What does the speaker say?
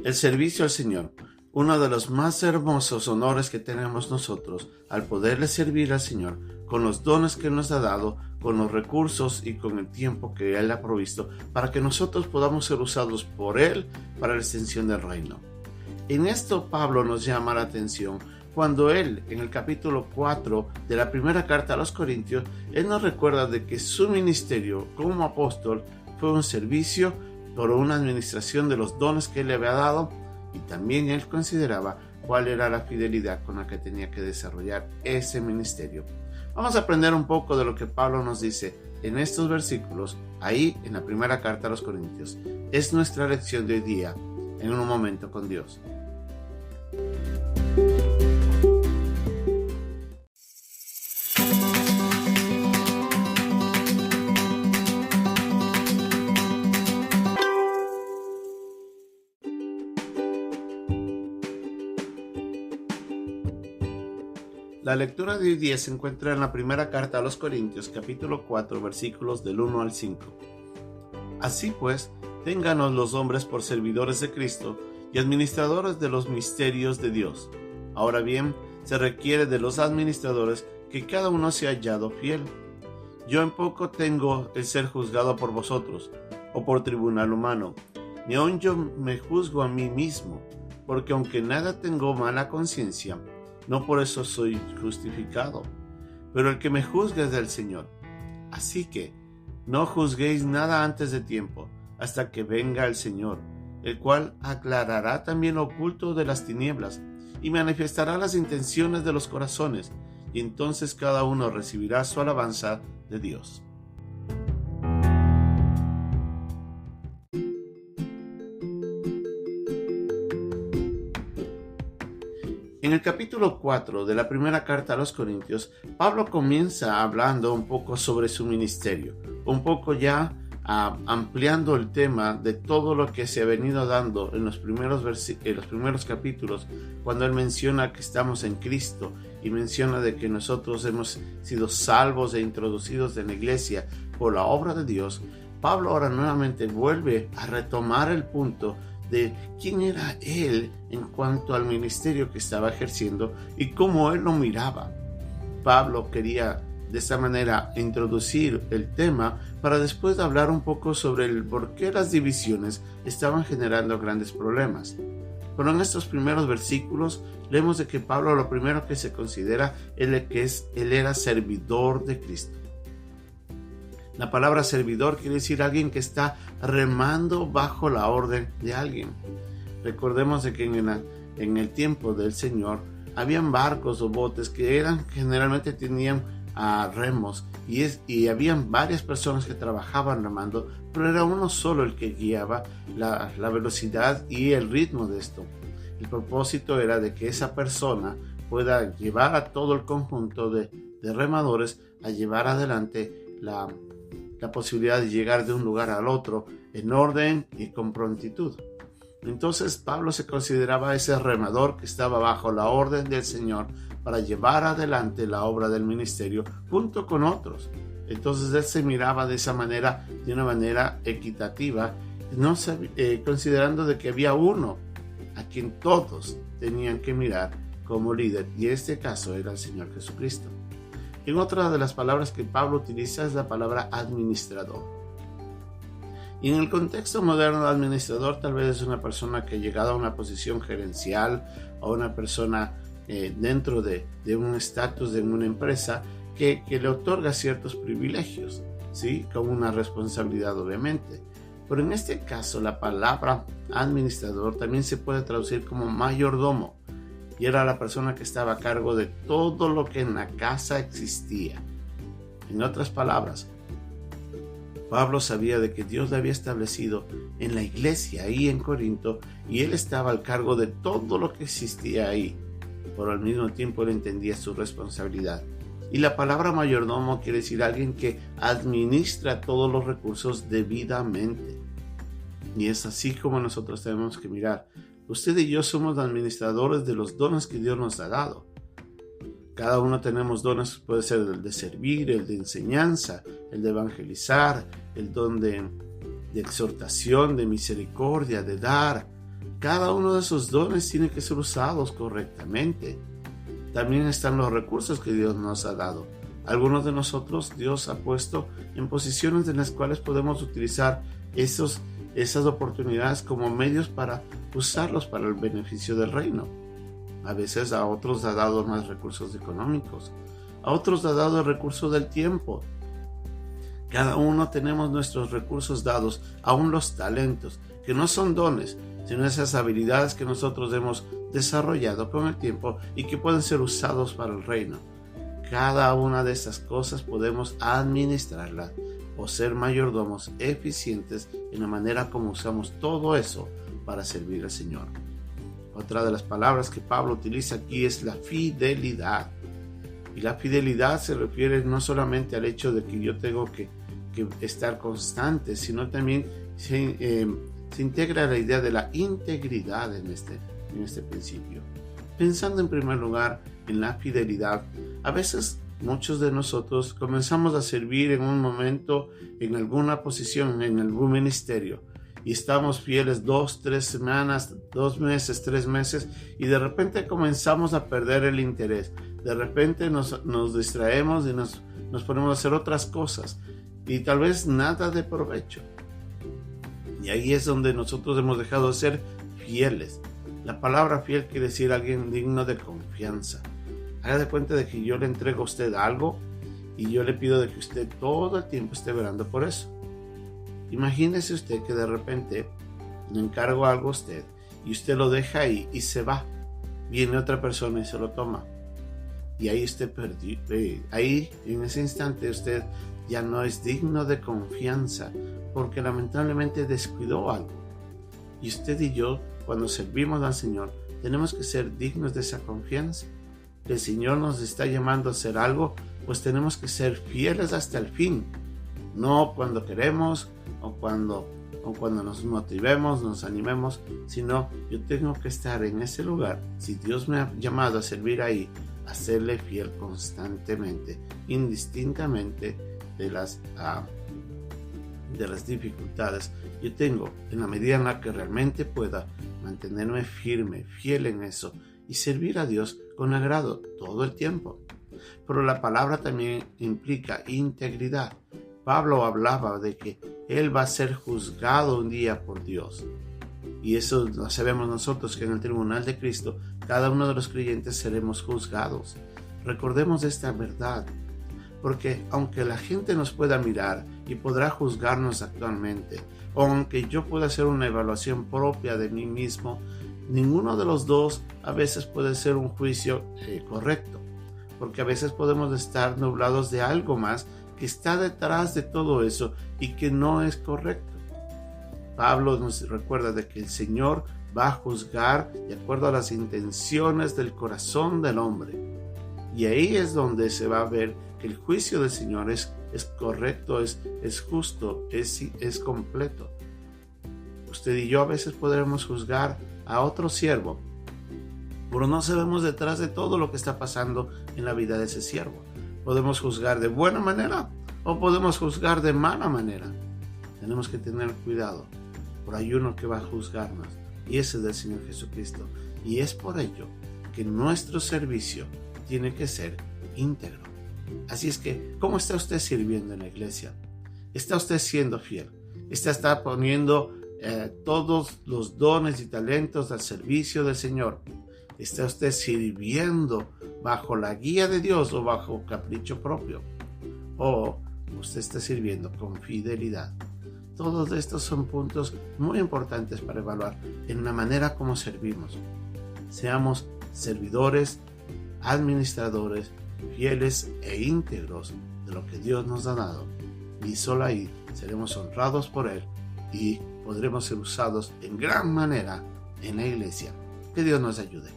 El servicio al Señor, uno de los más hermosos honores que tenemos nosotros al poderle servir al Señor con los dones que Él nos ha dado, con los recursos y con el tiempo que Él ha provisto para que nosotros podamos ser usados por Él para la extensión del reino. En esto Pablo nos llama la atención cuando él, en el capítulo 4 de la primera carta a los Corintios, él nos recuerda de que su ministerio como apóstol fue un servicio por una administración de los dones que él le había dado, y también él consideraba cuál era la fidelidad con la que tenía que desarrollar ese ministerio. Vamos a aprender un poco de lo que Pablo nos dice en estos versículos, ahí en la primera carta a los Corintios. Es nuestra lección de hoy día, en un momento con Dios. La lectura de hoy día se encuentra en la primera carta a los Corintios, capítulo 4, versículos del 1 al 5. Así pues, ténganos los hombres por servidores de Cristo y administradores de los misterios de Dios. Ahora bien, se requiere de los administradores que cada uno sea hallado fiel. Yo en poco tengo el ser juzgado por vosotros, o por tribunal humano, ni aun yo me juzgo a mí mismo, porque aunque nada tengo mala conciencia, no por eso soy justificado, pero el que me juzga es del Señor. Así que no juzguéis nada antes de tiempo, hasta que venga el Señor, el cual aclarará también lo oculto de las tinieblas y manifestará las intenciones de los corazones, y entonces cada uno recibirá su alabanza de Dios. En el capítulo 4 de la primera carta a los Corintios, Pablo comienza hablando un poco sobre su ministerio, un poco ya ampliando el tema de todo lo que se ha venido dando en los primeros capítulos, cuando él menciona que estamos en Cristo y menciona de que nosotros hemos sido salvos e introducidos en la iglesia por la obra de Dios. Pablo ahora nuevamente vuelve a retomar el punto de quién era él en cuanto al ministerio que estaba ejerciendo y cómo él lo miraba. Pablo quería de esta manera introducir el tema para después hablar un poco sobre el por qué las divisiones estaban generando grandes problemas. Pero en estos primeros versículos leemos de que Pablo lo primero que se considera es que él era servidor de Cristo. La palabra servidor quiere decir alguien que está remando bajo la orden de alguien. Recordemos de que en el tiempo del Señor habían barcos o botes que generalmente tenían remos y habían varias personas que trabajaban remando, pero era uno solo el que guiaba la velocidad y el ritmo de esto. El propósito era de que esa persona pueda llevar a todo el conjunto de remadores a llevar adelante la posibilidad de llegar de un lugar al otro en orden y con prontitud. Entonces Pablo se consideraba ese remador que estaba bajo la orden del Señor para llevar adelante la obra del ministerio junto con otros. Entonces él se miraba de esa manera, de una manera equitativa, considerando de que había uno a quien todos tenían que mirar como líder, y en este caso era el Señor Jesucristo. En otra de las palabras que Pablo utiliza es la palabra administrador. Y en el contexto moderno, administrador tal vez es una persona que ha llegado a una posición gerencial o una persona dentro de un estatus de una empresa que le otorga ciertos privilegios, ¿sí? Con una responsabilidad obviamente. Pero en este caso la palabra administrador también se puede traducir como mayordomo. Y era la persona que estaba a cargo de todo lo que en la casa existía. En otras palabras, Pablo sabía de que Dios le había establecido en la iglesia ahí en Corinto y él estaba al cargo de todo lo que existía ahí, pero al mismo tiempo él entendía su responsabilidad. Y la palabra mayordomo quiere decir alguien que administra todos los recursos debidamente. Y es así como nosotros tenemos que mirar. Usted y yo somos administradores de los dones que Dios nos ha dado. Cada uno tenemos dones, puede ser el de servir, el de enseñanza, el de evangelizar, el don de exhortación, de misericordia, de dar. Cada uno de esos dones tiene que ser usados correctamente. También están los recursos que Dios nos ha dado. Algunos de nosotros Dios ha puesto en posiciones en las cuales podemos utilizar esas oportunidades como medios para usarlos para el beneficio del reino. A veces a otros ha dado más recursos económicos, a otros ha dado el recurso del tiempo. Cada uno tenemos nuestros recursos dados, aún los talentos, que no son dones, sino esas habilidades que nosotros hemos desarrollado con el tiempo y que pueden ser usados para el reino. Cada una de estas cosas podemos administrarlas o ser mayordomos eficientes en la manera como usamos todo eso para servir al Señor. Otra de las palabras que Pablo utiliza aquí es la fidelidad. Y la fidelidad se refiere no solamente al hecho de que yo tengo que estar constante, sino también se integra la idea de la integridad en este principio. Pensando en primer lugar en la fidelidad, a veces muchos de nosotros comenzamos a servir en un momento, en alguna posición, en algún ministerio, y estamos fieles 2, 3 semanas, 2 meses, 3 meses, y de repente comenzamos a perder el interés. De repente nos distraemos y nos ponemos a hacer otras cosas, y tal vez nada de provecho. Y ahí es donde nosotros hemos dejado de ser fieles. La palabra fiel quiere decir alguien digno de confianza. Haga de cuenta de que yo le entrego a usted algo y yo le pido de que usted todo el tiempo esté velando por eso. Imagínese usted que de repente le encargo algo a usted y usted lo deja ahí y se va. Viene otra persona y se lo toma. Y ahí usted perdió. Ahí en ese instante usted ya no es digno de confianza porque lamentablemente descuidó algo. Y usted y yo, cuando servimos al Señor, tenemos que ser dignos de esa confianza. El Señor nos está llamando a hacer algo, pues tenemos que ser fieles hasta el fin. No cuando queremos o cuando nos motivemos, nos animemos, sino yo tengo que estar en ese lugar. Si Dios me ha llamado a servir ahí, a serle fiel constantemente, indistintamente de las dificultades. Yo tengo, en la medida en la que realmente pueda, mantenerme firme, fiel en eso y servir a Dios con agrado todo el tiempo. Pero la palabra también implica integridad. Pablo hablaba de que él va a ser juzgado un día por Dios. Y eso lo sabemos nosotros, que en el tribunal de Cristo, cada uno de los creyentes seremos juzgados. Recordemos esta verdad, porque aunque la gente nos pueda mirar y podrá juzgarnos actualmente, o aunque yo pueda hacer una evaluación propia de mí mismo, ninguno de los dos a veces puede ser un juicio correcto, porque a veces podemos estar nublados de algo más que está detrás de todo eso y que no es correcto. Pablo nos recuerda de que el Señor va a juzgar de acuerdo a las intenciones del corazón del hombre. Y ahí es donde se va a ver que el juicio del Señor es correcto, es justo, es completo. Usted y yo a veces podremos juzgar a otro siervo, pero no sabemos detrás de todo lo que está pasando en la vida de ese siervo. Podemos juzgar de buena manera o podemos juzgar de mala manera. Tenemos que tener cuidado, por hay uno que va a juzgarnos y ese es el Señor Jesucristo. Y es por ello que nuestro servicio tiene que ser íntegro. Así es que, ¿cómo está usted sirviendo en la iglesia? ¿Está usted siendo fiel? ¿Está poniendo todos los dones y talentos al servicio del Señor? ¿Está usted sirviendo bajo la guía de Dios o bajo capricho propio? ¿O usted está sirviendo con fidelidad? Todos estos son puntos muy importantes para evaluar en la manera como servimos. Seamos servidores, administradores, fieles e íntegros de lo que Dios nos ha dado. Y solo ahí seremos honrados por Él y podremos ser usados en gran manera en la iglesia. Que Dios nos ayude.